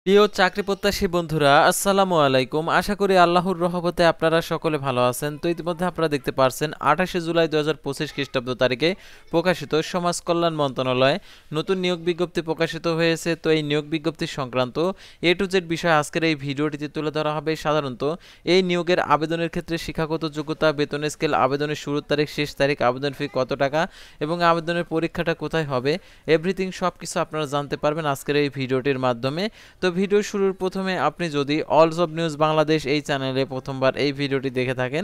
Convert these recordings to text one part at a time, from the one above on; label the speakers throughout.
Speaker 1: প্রিয় চাকরি প্রত্যাশী বন্ধুরা, আসসালামু আলাইকুম। আশা করি আল্লাহর রহমতে আপনারা সকলে ভালো আছেন। তো ইতিমধ্যে আপনারা দেখতে পারছেন 28শে জুলাই 2025 খ্রিস্টাব্দ তারিখে প্রকাশিত সমাজ কল্যাণ মন্ত্রণালয়ে নতুন নিয়োগ বিজ্ঞপ্তি প্রকাশিত হয়েছে। তো এই নিয়োগ বিজ্ঞপ্তি সংক্রান্ত এ টু জেড বিষয় আজকের এই ভিডিওটিতে তুলে ধরা হবে। সাধারণত এই নিয়োগের আবেদনের ক্ষেত্রে শিক্ষাগত যোগ্যতা, বেতন স্কেল, আবেদনের শুরুর তারিখ, শেষ তারিখ, আবেদন ফি কত টাকা এবং আবেদনের পরীক্ষাটা কোথায় হবে, এভরিথিং সব কিছু আপনারা জানতে পারবেন আজকের এই ভিডিওটির মাধ্যমে। তো ভিডিও শুরুর প্রথমে আপনি যদি অল জব নিউজ বাংলাদেশ এই চ্যানেলে প্রথমবার এই ভিডিওটি দেখে থাকেন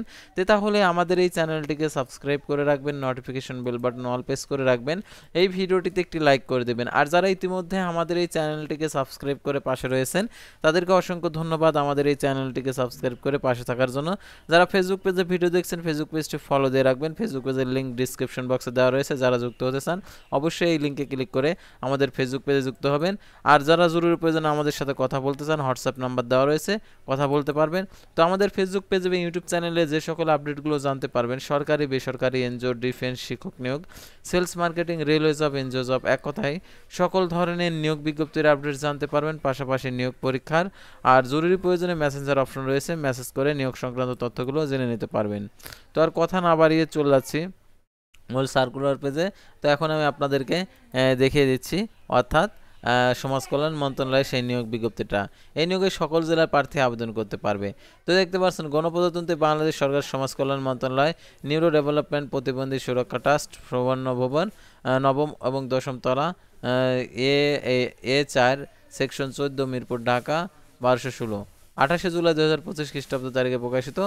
Speaker 1: তাহলে আমাদের এই চ্যানেলটিকে সাবস্ক্রাইব করে রাখবেন, notification bell button all press করে রাখবেন, এই ভিডিওটিতে একটি লাইক করে দেবেন। আর যারা ইতিমধ্যে আমাদের এই চ্যানেলটিকে সাবস্ক্রাইব করে পাশে রয়েছেন তাদেরকে অসংখ্য ধন্যবাদ আমাদের এই চ্যানেলটিকে সাবস্ক্রাইব করে পাশে থাকার জন্য। যারা ফেসবুক পেজে ভিডিও দেখছেন ফেসবুক পেজটি ফলো দিয়ে রাখবেন, ফেসবুক পেজের লিঙ্ক ডিসক্রিপশন বক্সে দেওয়া রয়েছে। যারা যুক্ত হতে চান অবশ্যই এই লিঙ্কে ক্লিক করে আমাদের ফেসবুক পেজে যুক্ত হবেন। আর যারা জরুরি প্রয়োজনে আমাদের সাথে কথা বলতে চান হোয়াটসঅ্যাপ নাম্বার দেওয়া রয়েছে, কথা বলতে পারবেন। তো আমাদের ফেসবুক পেজ এবং ইউটিউব চ্যানেলে যে সকল আপডেটগুলো জানতে পারবেন, সরকারি বেসরকারি এনজিও, ডিফেন্স, শিক্ষক নিয়োগ, sales marketing, railway job, NGO job, এক কথায় সকল ধরনের নিয়োগ বিজ্ঞপ্তির আপডেট জানতে পারবেন, পাশাপাশি নিয়োগ পরীক্ষার আর জরুরি প্রয়োজনে মেসেঞ্জার অপশন রয়েছে, মেসেজ করে নিয়োগ সংক্রান্ত তথ্যগুলো জেনে নিতে পারবেন। তো আর কথা না বাড়িয়ে চলে যাচ্ছি মূল সার্কুলার পেজে। তো এখন আমি আপনাদেরকে দেখিয়ে দিচ্ছি, অর্থাৎ সমাজ কল্যাণ মন্ত্রণালয়ের সেই নিয়োগ বিজ্ঞপ্তিটা। এই নিয়োগে সকল জেলার প্রার্থী আবেদন করতে পারবে। তো দেখতে পাচ্ছেন গণপ্রজাতন্ত্রী বাংলাদেশ সরকার সমাজ কল্যাণ মন্ত্রণালয়, নিউরো ডেভেলপমেন্ট প্রতিবন্ধী সুরক্ষা ট্রাস্ট, সুবর্ণ ভবন, নবম এবং দশম তলা, এ এ 4, সেকশন 14, মিরপুর, ঢাকা 1216, 28শে জুলাই 2025 খ্রিস্টাব্দ তারিখে প্রকাশিত।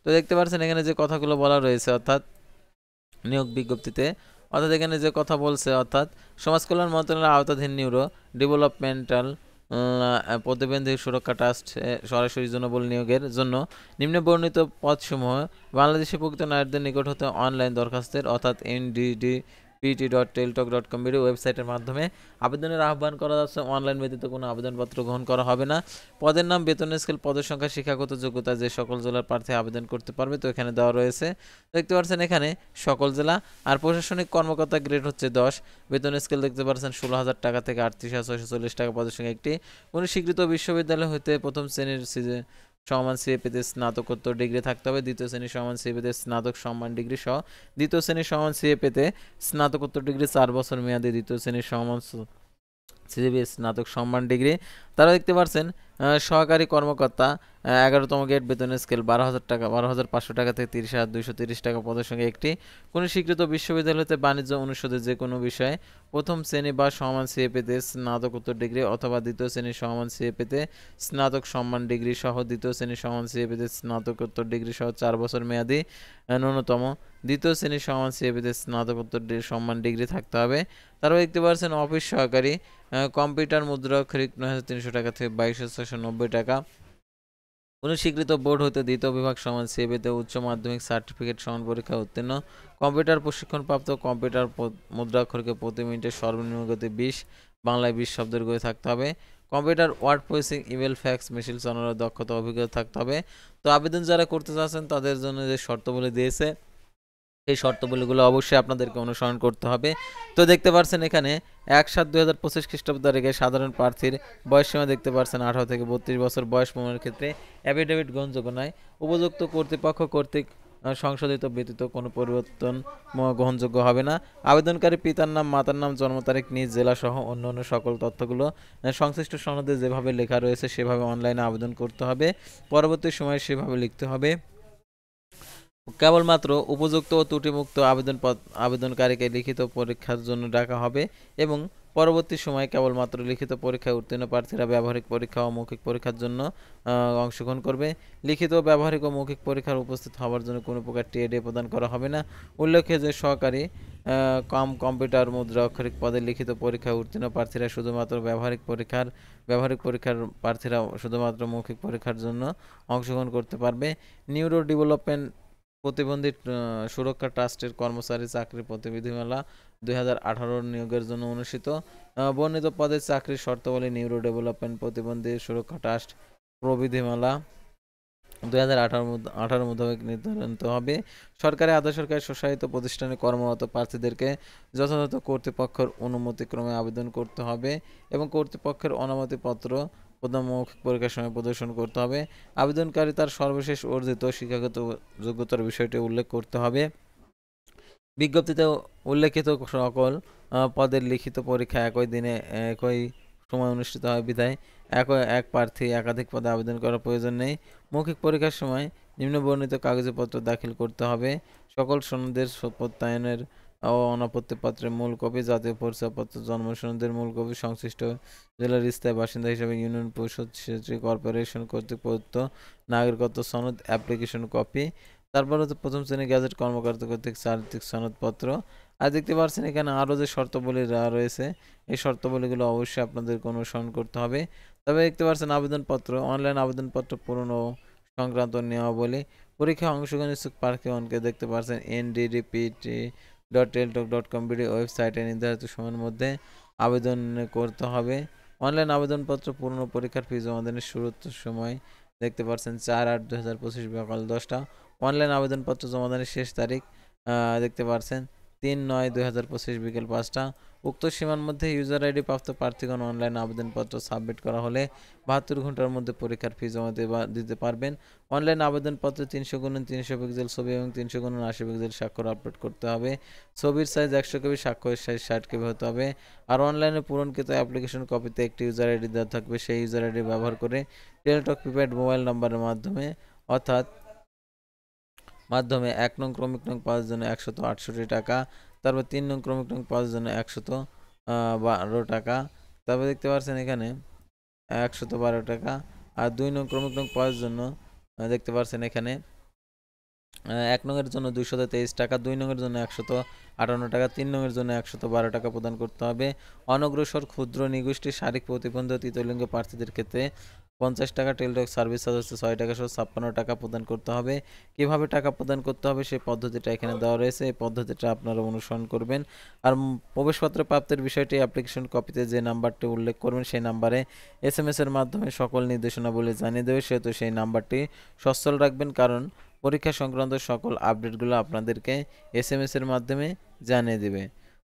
Speaker 1: তো দেখতে পাচ্ছেন এখানে যে কথাগুলো বলা রয়েছে, অর্থাৎ নিয়োগ বিজ্ঞপ্তিতে, অর্থাৎ এখানে যে কথা বলছে, অর্থাৎ সমাজ কল্যাণ মন্ত্রণালয়ের আওতাধীন নিউরো ডেভেলপমেন্টাল প্রতিবন্ধী সুরক্ষা ট্রাস্ট সরাসরি জনবল নিয়োগের জন্য নিম্নে বর্ণিত পদসমূহ বাংলাদেশি প্রকৃত নাগরিকদের নিকট হতে অনলাইন দরখাস্তের, অর্থাৎ nddpt.teltok.com ওয়েবসাইটের মাধ্যমে আবেদনের আহ্বান করা যাচ্ছে। অনলাইন ব্যতীত কোনো আবেদনপত্র গ্রহণ করা হবে না। পদের নাম, বেতন স্কেল, পদের সংখ্যা, শিক্ষাগত যোগ্যতা যে সকল জেলার প্রার্থী আবেদন করতে পারবে তো এখানে দেওয়া রয়েছে। দেখতে পাচ্ছেন এখানে সকল জেলা। আর প্রশাসনিক কর্মকর্তা গ্রেড হচ্ছে 10, বেতন স্কেল দেখতে পাচ্ছেন 16,000 টাকা থেকে 38,640 টাকা। পদের সংখ্যা একটি। কোনো স্বীকৃত বিশ্ববিদ্যালয় হতে প্রথম শ্রেণীর সমান সিএ পেতে স্নাতকোত্তর ডিগ্রি থাকতে হবে। দ্বিতীয় শ্রেণীর সমান সিএ পেতে স্নাতক সম্মান ডিগ্রি সহ দ্বিতীয় শ্রেণীর সমান সিএ পেতে স্নাতকোত্তর ডিগ্রি 4 বছর মেয়াদী দ্বিতীয় শ্রেণীর সমান সিজিপি স্নাতক সম্মান ডিগ্রি। তারা দেখতে পাচ্ছেন সহকারী কর্মকর্তা 11তম গ্রেড, বেতন স্কেল 12,000 টাকা, 12,500 টাকা থেকে 30,230 টাকা। পদের সঙ্গে একটি। কোনো স্বীকৃত বিশ্ববিদ্যালয়তে বাণিজ্য অনুষদে যে কোনো বিষয়ে প্রথম শ্রেণী বা সমান সিএ পেতে স্নাতকোত্তর ডিগ্রি অথবা দ্বিতীয় শ্রেণীর সমান সিএ পেতে স্নাতক সম্মান ডিগ্রি সহ দ্বিতীয় শ্রেণীর সমান সিএ পেতে স্নাতকোত্তর ডিগ্রি সহ 4 বছর মেয়াদী ন্যূনতম দ্বিতীয় শ্রেণীর সমান সিএ পেতে স্নাতকোত্তর সম্মান ডিগ্রি থাকতে হবে। তারপর দেখতে পাচ্ছেন অফিস সহকারী, কম্পিউটার মুদ্রাক্ষরিক 9,300 টাকা থেকে 22,690 টাকা। কোনো স্বীকৃত বোর্ড হতে দ্বিতীয় বিভাগ সমান সিএবিতে উচ্চ মাধ্যমিক সার্টিফিকেট সমান পরীক্ষায় উত্তীর্ণ, কম্পিউটার প্রশিক্ষণপ্রাপ্ত, কম্পিউটার মুদ্রাক্ষরকে প্রতি মিনিটে সর্বনিম্ন গতি 20, বাংলায় 20 শব্দের গতি থাকতে হবে। Computer word processing, email, fax, machine চালানোর দক্ষতা অভিজ্ঞতা থাকতে হবে। তো আবেদন যারা করতে চাচ্ছেন তাদের জন্য যে শর্তাবলী দিয়েছে এই শর্তাবলীগুলো অবশ্যই আপনাদেরকে অনুসরণ করতে হবে। তো দেখতে পাচ্ছেন এখানে 1/7/2025 খ্রিস্টাব্দ তারিখে সাধারণ প্রার্থীর বয়সসীমা দেখতে পাচ্ছেন 18 থেকে 32 বছর। বয়স প্রমাণের ক্ষেত্রে অ্যাফিডেভিট গ্রহণযোগ্য নয়। উপযুক্ত কর্তৃপক্ষ কর্তৃক সংশোধিত ব্যতীত কোনো পরিবর্তন গ্রহণযোগ্য হবে না। আবেদনকারী পিতার নাম, মাতার নাম, জন্ম তারিখ, নিজ জেলা সহ অন্যান্য সকল তথ্যগুলো সংশ্লিষ্ট সনদে যেভাবে লেখা রয়েছে সেভাবে অনলাইনে আবেদন করতে হবে। পরবর্তী সময়ে সেভাবে লিখতে হবে। কেবলমাত্র উপযুক্ত ও ত্রুটিমুক্ত আবেদনকারীকে লিখিত পরীক্ষার জন্য ডাকা হবে এবং পরবর্তী সময়ে কেবলমাত্র লিখিত পরীক্ষায় উত্তীর্ণ প্রার্থীরা ব্যবহারিক পরীক্ষা ও মৌখিক পরীক্ষার জন্য অংশগ্রহণ করবে। লিখিত, ব্যবহারিক ও মৌখিক পরীক্ষার উপস্থিত হওয়ার জন্য কোনো প্রকার টিএডি প্রদান করা হবে না। উল্লেখ্য যে সহকারী কম্পিউটার মুদ্রা অক্ষরিক পদে লিখিত পরীক্ষায় উত্তীর্ণ প্রার্থীরা শুধুমাত্র ব্যবহারিক পরীক্ষার প্রার্থীরা শুধুমাত্র মৌখিক পরীক্ষার জন্য অংশগ্রহণ করতে পারবে। নিউরো ডেভেলপমেন্ট প্রতিবন্ধী সুরক্ষা ট্রাস্টের কর্মচারী চাকরি প্রতিনিধিমেলা 2018 নিয়োগের জন্য অনুষ্ঠিত বর্ণিত পদের চাকরির শর্তাবলী নিউরো ডেভেলপমেন্ট প্রতিবন্ধী সুরক্ষা ট্রাস্ট প্রবিধিমালা 2018 মোতাবেক নির্ধারিত হবে। সরকারি, আধা সরকারি, স্বশাসিত প্রতিষ্ঠানে কর্মরত প্রার্থীদেরকে যথাযথ কর্তৃপক্ষের অনুমতিক্রমে আবেদন করতে হবে এবং কর্তৃপক্ষের অনুমতিপত্র মৌখিক পরীক্ষার সময় প্রদর্শন করতে হবে। আবেদনকারী তার সর্বশেষ অর্জিত শিক্ষাগত যোগ্যতার বিষয়টি উল্লেখ করতে হবে। বিজ্ঞপ্তিতে উল্লেখিত সকল পদের লিখিত পরীক্ষা একই দিনে একই সময় অনুষ্ঠিত হয় বিধায় এক প্রার্থী একাধিক পদে আবেদন করার প্রয়োজন নেই। মৌখিক পরীক্ষার সময় নিম্নবর্ণিত কাগজপত্র দাখিল করতে হবে। সকল সনদের প্রত্যয়নের ও অনাপত্তিপত্রের মূল কপি, জাতীয় পরিচয়পত্র, জন্ম সনদের মূল কপি, সংশ্লিষ্ট জেলার স্থায়ী বাসিন্দা হিসেবে ইউনিয়ন পরিষদ, সিটি কর্পোরেশন কর্তৃক প্রদত্ত নাগরিকত্ব সনদ, অ্যাপ্লিকেশন কপি। তারপর হচ্ছে প্রথম শ্রেণীর গ্যাজেট কর্মকর্তা কর্তৃক চারিত্রিক সনদপত্র। আর দেখতে পাচ্ছেন এখানে আরও যে শর্তাবলী রয়েছে, এই শর্তাবলীগুলো অবশ্যই আপনাদেরকে অনুসরণ করতে হবে। তবে দেখতে পাচ্ছেন আবেদনপত্র, অনলাইন আবেদনপত্র পূরণ ও সংক্রান্ত নিয়মাবলী। পরীক্ষায় অংশগ্রহণ ইচ্ছুক প্রার্থীগণকে দেখতে পাচ্ছেন nddpt.teltok.com ওয়েবসাইটে নির্ধারিত সময়ের মধ্যে আবেদন করতে হবে। অনলাইন আবেদনপত্র পূরণ ও পরীক্ষার ফি জমাদানের শুরুর সময় দেখতে পাচ্ছেন 4/8/2025 সকাল 10টা। অনলাইন আবেদনপত্র জমাদানের শেষ তারিখ দেখতে পাচ্ছেন 3/9/2025 বিকেল 5টা। উক্ত সীমার মধ্যে ইউজার আইডি প্রাপ্ত প্রার্থীগণ অনলাইন আবেদনপত্র সাবমিট করা হলে 72 ঘন্টার মধ্যে পরীক্ষার ফি জমা দিতে পারবেন। অনলাইন আবেদনপত্রে 300x300 পিক্সেল ছবি এবং 300x80 পিক্সেল স্বাক্ষর আপলোড করতে হবে। ছবির সাইজ 100 কেবি, স্বাক্ষরের সাইজ 60 কেবি হতে হবে। আর অনলাইনে পূরণকৃত অ্যাপ্লিকেশন কপিতে একটি ইউজার আইডি দেওয়া থাকবে। সেই ইউজার আইডি ব্যবহার করে টেলিটক প্রিপেড মোবাইল নাম্বারের অর্থাৎ 1 নং ক্রমিক নং 5 জন্য 168 টাকা, তারপর 3 নং ক্রমিক নং 5 জন্য 112 টাকা, তারপর দেখতে পাচ্ছেন এখানে 112 টাকা। আর 2 নং ক্রমিক নং 5 জন্য দেখতে পাচ্ছেন এখানে 1 নং এর জন্য 223 টাকা, 2 নং এর জন্য 158 টাকা, 3 নং এর জন্য 112 টাকা প্রদান করতে হবে। অনগ্রসর ক্ষুদ্র নিগোষ্ঠী, শারীরিক প্রতিবন্ধী, তৃতীয় প্রার্থীদের ক্ষেত্রে 50 টাকা, টেলিটক সার্ভিস চার্জ হচ্ছে 6 টাকা সহ 56 টাকা প্রদান করতে হবে। কিভাবে টাকা প্রদান করতে হবে সেই পদ্ধতিটা এখানে দেওয়া রয়েছে, এই পদ্ধতিটা আপনারা অনুসরণ করবেন। আর প্রবেশপত্র প্রাপ্তির বিষয়টি অ্যাপ্লিকেশন কপিতে যে নাম্বারটি উল্লেখ করবেন সেই নাম্বারে SMS এর মাধ্যমে সকল নির্দেশনাবলী জানিয়ে দেবে, সেহেতু সেই নাম্বারটি সচ্ছল রাখবেন, কারণ পরীক্ষা সংক্রান্ত সকল আপডেটগুলো আপনাদেরকে SMS এর মাধ্যমে জানিয়ে দেবে।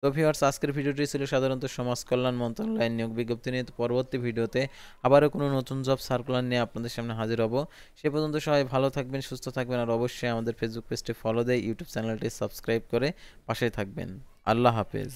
Speaker 1: তো ভিউয়ার্স, আজকের ভিডিওটি ছিল সাধারণত সমাজ কল্যাণ মন্ত্রণালয়ের নিয়োগ বিজ্ঞপ্তি নিয়ে। পরবর্তী ভিডিওতে আবারও কোনো নতুন জব সার্কুলার নিয়ে আপনাদের সামনে হাজির হব। সে পর্যন্ত সবাই ভালো থাকবেন, সুস্থ থাকবেন, আর অবশ্যই আমাদের ফেসবুক পেজটি ফলো দিয়ে ইউটিউব চ্যানেলটি সাবস্ক্রাইব করে পাশে থাকবেন। আল্লাহ হাফেজ।